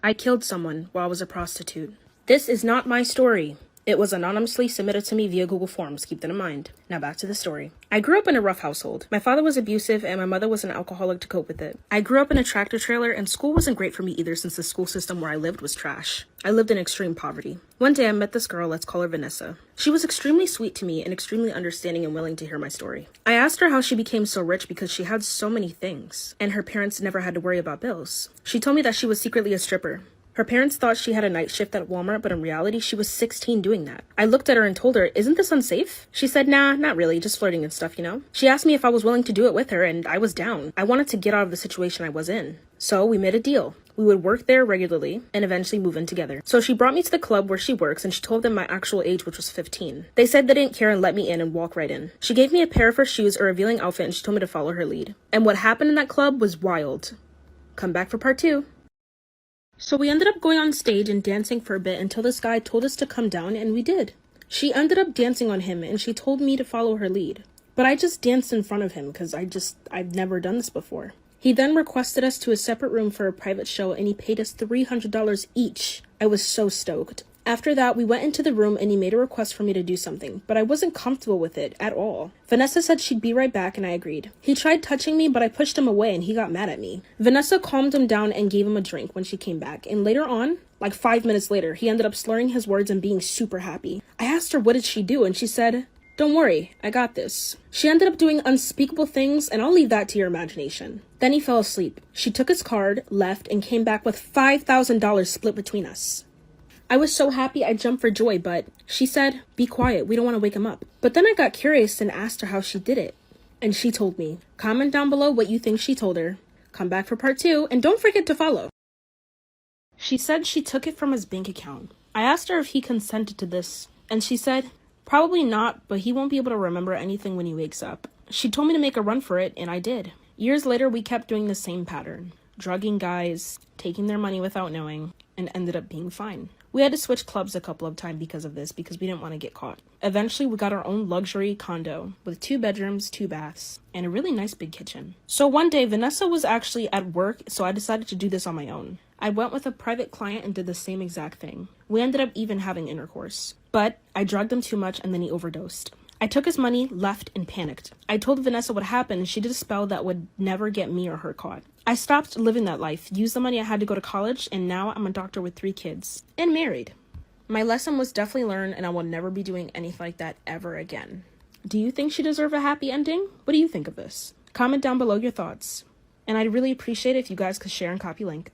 I killed someone while I was a prostitute. This is not my story. It was anonymously submitted to me via Google Forms, keep that in mind. Now back to the story. I grew up in a rough household. My father was abusive and my mother was an alcoholic to cope with it. I grew up in a tractor trailer and school wasn't great for me either since the school system where I lived was trash. I lived in extreme poverty. One day I met this girl, let's call her Vanessa. She was extremely sweet to me and extremely understanding and willing to hear my story. I asked her how she became so rich because she had so many things and her parents never had to worry about bills. She told me that she was secretly a stripper. Her parents thought she had a night shift at Walmart, but in reality, she was 16 doing that. I looked at her and told her, isn't this unsafe? She said, nah, not really, just flirting and stuff, you know? She asked me if I was willing to do it with her, and I was down. I wanted to get out of the situation I was in. So we made a deal. We would work there regularly and eventually move in together. So she brought me to the club where she works and she told them my actual age, which was 15. They said they didn't care and let me in and walk right in. She gave me a pair of her shoes, a revealing outfit, and she told me to follow her lead. And what happened in that club was wild. Come back for part 2. So we ended up going on stage and dancing for a bit until this guy told us to come down, and we did. She ended up dancing on him and she told me to follow her lead. But I just danced in front of him because I've never done this before. He then requested us to a separate room for a private show and he paid us $300 each. I was so stoked. After that, we went into the room and he made a request for me to do something, but I wasn't comfortable with it at all. Vanessa said she'd be right back and I agreed. He tried touching me, but I pushed him away and he got mad at me. Vanessa calmed him down and gave him a drink when she came back, and later on, like 5 minutes later, he ended up slurring his words and being super happy. I asked her what did she do and she said, "Don't worry, I got this." She ended up doing unspeakable things, and I'll leave that to your imagination. Then he fell asleep. She took his card, left, and came back with $5,000 split between us. I was so happy I jumped for joy, but she said, "Be quiet, we don't want to wake him up." But then I got curious and asked her how she did it. And she told me. Comment down below what you think she told her. Come back for part 2, and don't forget to follow. She said she took it from his bank account. I asked her if he consented to this, and she said, "Probably not, but he won't be able to remember anything when he wakes up." She told me to make a run for it, and I did. Years later, we kept doing the same pattern. Drugging guys, taking their money without knowing, and ended up being fine. We had to switch clubs a couple of times because of this, because we didn't want to get caught. Eventually, we got our own luxury condo with 2 bedrooms, 2 baths, and a really nice big kitchen. So one day, Vanessa was actually at work, so I decided to do this on my own. I went with a private client and did the same exact thing. We ended up even having intercourse. But I drugged him too much and then he overdosed. I took his money, left, and panicked. I told Vanessa what happened and she did a spell that would never get me or her caught. I stopped living that life, used the money I had to go to college, and now I'm a doctor with 3 kids. And married. My lesson was definitely learned and I will never be doing anything like that ever again. Do you think she deserved a happy ending? What do you think of this? Comment down below your thoughts. And I'd really appreciate it if you guys could share and copy link.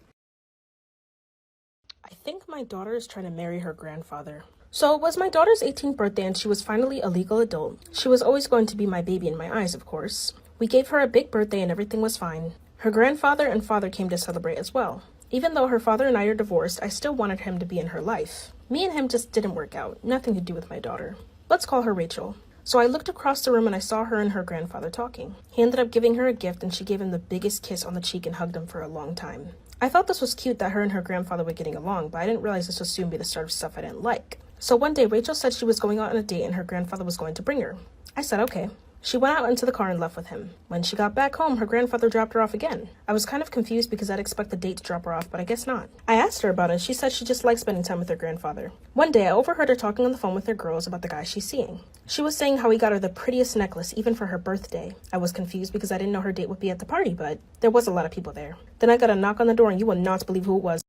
I think my daughter is trying to marry her grandfather. So it was my daughter's 18th birthday and she was finally a legal adult. She was always going to be my baby in my eyes, of course. We gave her a big birthday and everything was fine. Her grandfather and father came to celebrate as well. Even though her father and I are divorced, I still wanted him to be in her life. Me and him just didn't work out, nothing to do with my daughter. Let's call her Rachel. So I looked across the room and I saw her and her grandfather talking. He ended up giving her a gift and she gave him the biggest kiss on the cheek and hugged him for a long time. I thought this was cute that her and her grandfather were getting along, but I didn't realize this would soon be the start of stuff I didn't like. So one day, Rachel said she was going out on a date and her grandfather was going to bring her. I said, okay. She went out into the car and left with him. When she got back home, her grandfather dropped her off again. I was kind of confused because I'd expect the date to drop her off, but I guess not. I asked her about it and she said she just likes spending time with her grandfather. One day, I overheard her talking on the phone with her girls about the guy she's seeing. She was saying how he got her the prettiest necklace, even for her birthday. I was confused because I didn't know her date would be at the party, but there was a lot of people there. Then I got a knock on the door and you will not believe who it was.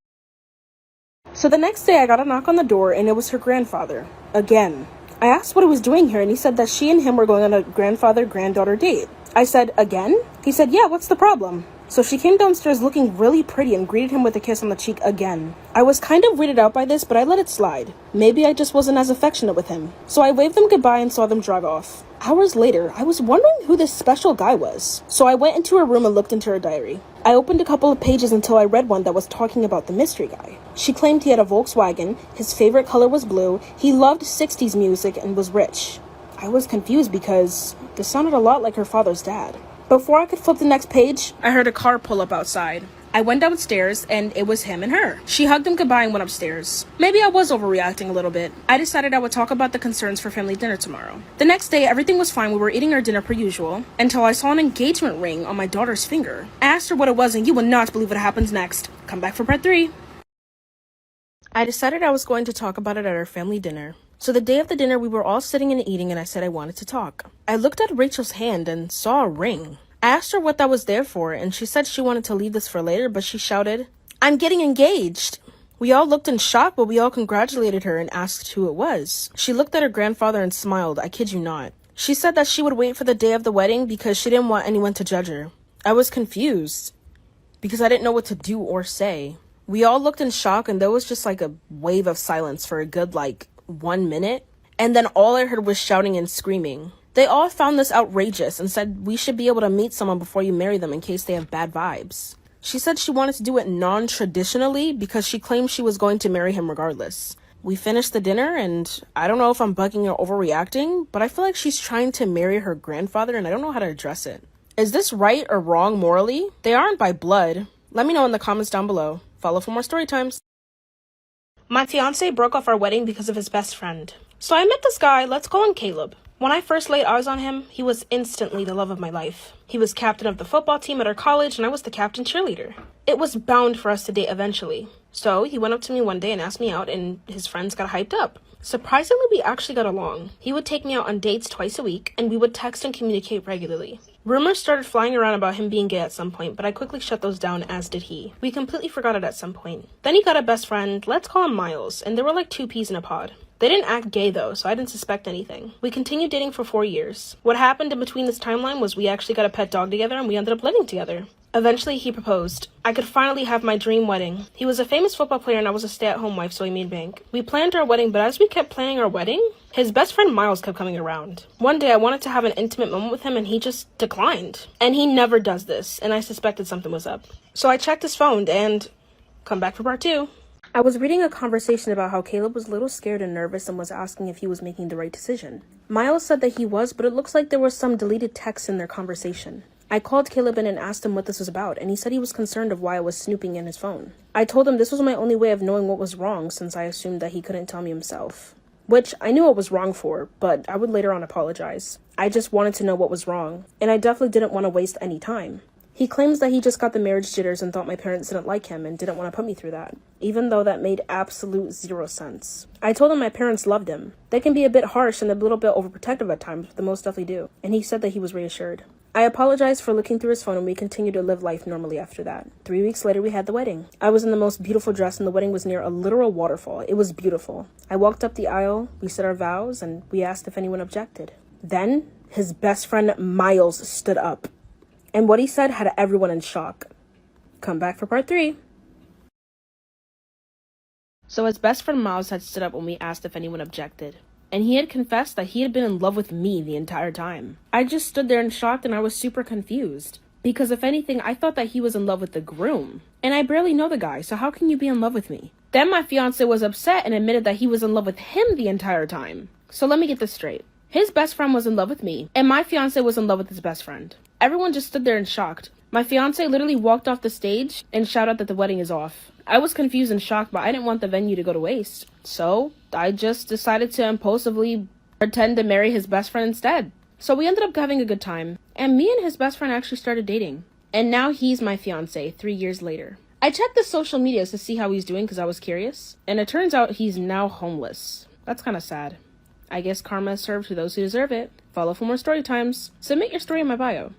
So the next day, I got a knock on the door and it was her grandfather. Again. I asked what he was doing here and he said that she and him were going on a grandfather-granddaughter date. I said, again? He said, yeah, what's the problem? So she came downstairs looking really pretty and greeted him with a kiss on the cheek again. I was kind of weirded out by this, but I let it slide. Maybe I just wasn't as affectionate with him. So I waved them goodbye and saw them drive off. Hours later, I was wondering who this special guy was. So I went into her room and looked into her diary. I opened a couple of pages until I read one that was talking about the mystery guy. She claimed he had a Volkswagen, his favorite color was blue, he loved 60s music and was rich. I was confused because this sounded a lot like her father's dad. Before I could flip the next page, I heard a car pull up outside. I went downstairs and it was him and her. She hugged him goodbye and went upstairs. Maybe I was overreacting a little bit. I decided I would talk about the concerns for family dinner tomorrow. The next day, everything was fine. We were eating our dinner per usual until I saw an engagement ring on my daughter's finger. I asked her what it was and you will not believe what happens next. Come back for part 3. I decided I was going to talk about it at our family dinner. So the day of the dinner, we were all sitting and eating, and I said I wanted to talk. I looked at Rachel's hand and saw a ring. I asked her what that was there for, and she said she wanted to leave this for later, but she shouted, "I'm getting engaged!" We all looked in shock, but we all congratulated her and asked who it was. She looked at her grandfather and smiled, I kid you not. She said that she would wait for the day of the wedding because she didn't want anyone to judge her. I was confused because I didn't know what to do or say. We all looked in shock, and there was just like a wave of silence for a good 1 minute. And then all I heard was shouting and screaming. They all found this outrageous and said we should be able to meet someone before you marry them in case they have bad vibes. She said she wanted to do it non-traditionally because she claimed she was going to marry him regardless. We finished the dinner, and I don't know if I'm bugging or overreacting, but I feel like she's trying to marry her grandfather, and I don't know how to address it. Is this right or wrong morally? They aren't by blood. Let me know in the comments down below. Follow for more story times. My fiance broke off our wedding because of his best friend. So I met this guy, let's call him Caleb. When I first laid eyes on him, he was instantly the love of my life. He was captain of the football team at our college, and I was the captain cheerleader. It was bound for us to date eventually. So he went up to me one day and asked me out, and his friends got hyped up. Surprisingly, we actually got along. He would take me out on dates twice a week, and we would text and communicate regularly. Rumors started flying around about him being gay at some point, but I quickly shut those down, as did he. We completely forgot it at some point. Then he got a best friend, let's call him Miles, and there were like 2 peas in a pod. They didn't act gay though, so I didn't suspect anything. We continued dating for 4 years. What happened in between this timeline was we actually got a pet dog together, and we ended up living together. Eventually, he proposed. I could finally have my dream wedding. He was a famous football player and I was a stay-at-home wife, so he made bank. We planned our wedding, but as we kept planning our wedding, his best friend Miles kept coming around. One day, I wanted to have an intimate moment with him and he just declined. And he never does this, and I suspected something was up. So I checked his phone and... come back for part 2. I was reading a conversation about how Caleb was a little scared and nervous and was asking if he was making the right decision. Miles said that he was, but it looks like there was some deleted text in their conversation. I called Caleb in and asked him what this was about, and he said he was concerned of why I was snooping in his phone. I told him this was my only way of knowing what was wrong, since I assumed that he couldn't tell me himself. Which I knew I was wrong for, but I would later on apologize. I just wanted to know what was wrong, and I definitely didn't want to waste any time. He claims that he just got the marriage jitters and thought my parents didn't like him and didn't want to put me through that, even though that made absolute zero sense. I told him my parents loved him. They can be a bit harsh and a little bit overprotective at times, but they most definitely do, and he said that he was reassured. I apologized for looking through his phone, and we continued to live life normally after that. 3 weeks later, we had the wedding. I was in the most beautiful dress, and the wedding was near a literal waterfall. It was beautiful. I walked up the aisle, we said our vows, and we asked if anyone objected. Then, his best friend Miles stood up. And what he said had everyone in shock. Come back for part 3. So his best friend Miles had stood up when we asked if anyone objected. And he had confessed that he had been in love with me the entire time. I just stood there in shock, and I was super confused. Because if anything, I thought that he was in love with the groom. And I barely know the guy, so how can you be in love with me? Then my fiance was upset and admitted that he was in love with him the entire time. So let me get this straight. His best friend was in love with me, and my fiance was in love with his best friend. Everyone just stood there and shocked. My fiance literally walked off the stage and shouted that the wedding is off. I was confused and shocked, but I didn't want the venue to go to waste. So I just decided to impulsively pretend to marry his best friend instead. So we ended up having a good time, and me and his best friend actually started dating. And now he's my fiance 3 years later. I checked the social medias to see how he's doing because I was curious, and it turns out he's now homeless. That's kind of sad. I guess karma is served to those who deserve it. Follow for more story times. Submit your story in my bio.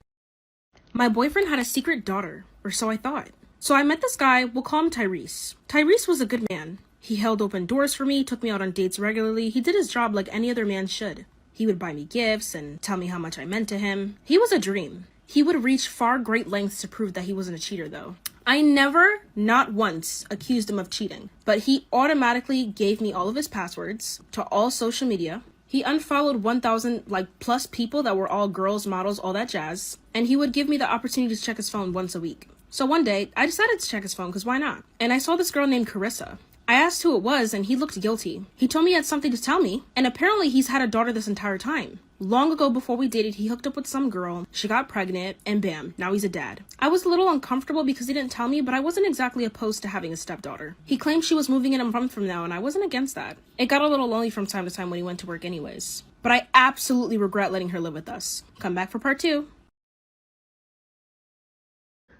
My boyfriend had a secret daughter, or so I thought. So I met this guy, we'll call him Tyrese. Tyrese was a good man. He held open doors for me, took me out on dates regularly. He did his job like any other man should. He would buy me gifts and tell me how much I meant to him. He was a dream. He would reach far great lengths to prove that he wasn't a cheater though. I never, not once, accused him of cheating, but he automatically gave me all of his passwords to all social media. He unfollowed 1,000 plus people that were all girls, models, all that jazz, and he would give me the opportunity to check his phone once a week. So one day, I decided to check his phone because why not? And I saw this girl named Carissa. I asked who it was and he looked guilty. He told me he had something to tell me, and apparently he's had a daughter this entire time. Long ago before we dated, he hooked up with some girl, she got pregnant, and bam, now he's a dad. I was a little uncomfortable because he didn't tell me, but I wasn't exactly opposed to having a stepdaughter. He claimed she was moving in a month from now, and I wasn't against that. It got a little lonely from time to time when he went to work anyways. But I absolutely regret letting her live with us. Come back for part 2.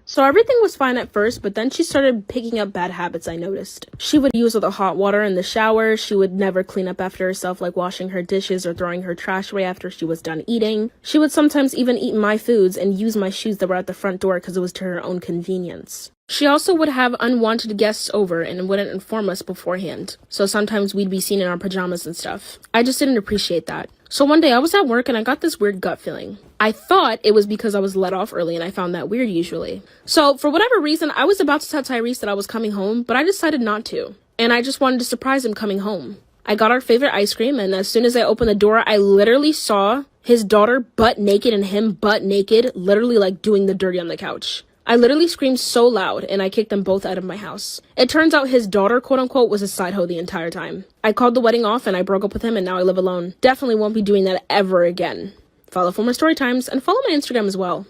So everything was fine at first, but then she started picking up bad habits, I noticed. She would use all the hot water in the shower. She would never clean up after herself, like washing her dishes or throwing her trash away after she was done eating. She would sometimes even eat my foods and use my shoes that were at the front door because it was to her own convenience. She also would have unwanted guests over and wouldn't inform us beforehand. So sometimes we'd be seen in our pajamas and stuff. I just didn't appreciate that. So one day I was at work and I got this weird gut feeling. I thought it was because I was let off early and I found that weird usually. So for whatever reason, I was about to tell Tyrese that I was coming home, but I decided not to. And I just wanted to surprise him coming home. I got our favorite ice cream, and as soon as I opened the door, I literally saw his daughter butt naked and him butt naked, literally like doing the dirty on the couch. I literally screamed so loud, and I kicked them both out of my house. It turns out his daughter, quote-unquote, was a side hoe the entire time. I called the wedding off, and I broke up with him, and now I live alone. Definitely won't be doing that ever again. Follow for more story times, and follow my Instagram as well.